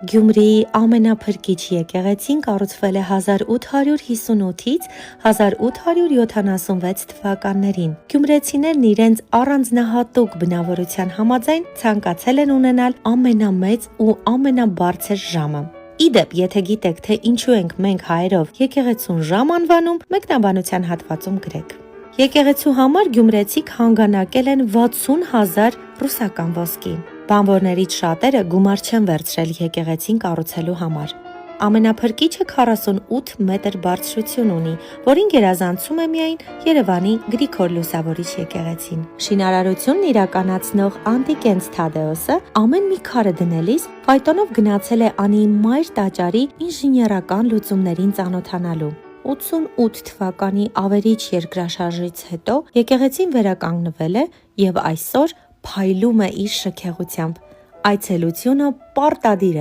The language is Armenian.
Գյումրիի ամենափրկիչ եկեղեցին կառուցվել է 1858-ից 1876 թվականներին։ Գյումրեցիներն իրենց առանձնահատուկ բնավորության համաձայն ցանկացել են ունենալ ամենամեծ ու ամենաբարձր ժամը։ Իդեպ, եթե գիտեք, թե ինչու ենք մենք հայերով եկեղեցուն ժամ անվանում, մեկնաբանության հատվածում գրեք։ Եկեղեցու համար գյումրեցիք հանգանակել են 60,000 ռուսական ոսկի։ Բանվորներից շատերը գումար չեն վերցրել եկեղեցին կառուցելու համար։ Ամենափրկիչը 48 մետր բարձրություն ունի, որին գերազանցում է միայն Երևանի Գրիգոր Լուսավորիչ եկեղեցին։ Շինարարությունն իրականացնող Անտիկենս Թադեոսը ամեն մի քարը դնելիս ֆայտոնով գնացել է անի մայր տաճարի ինժեներական լուծումներին ծանոթանալու։ 88 թվականի ավերիչ երկրաշարժից հետո եկեղեցին վերականգնվել է և այսօր փայլում է իր շքեղությամբ։ Այցելությունը պարտադիր է։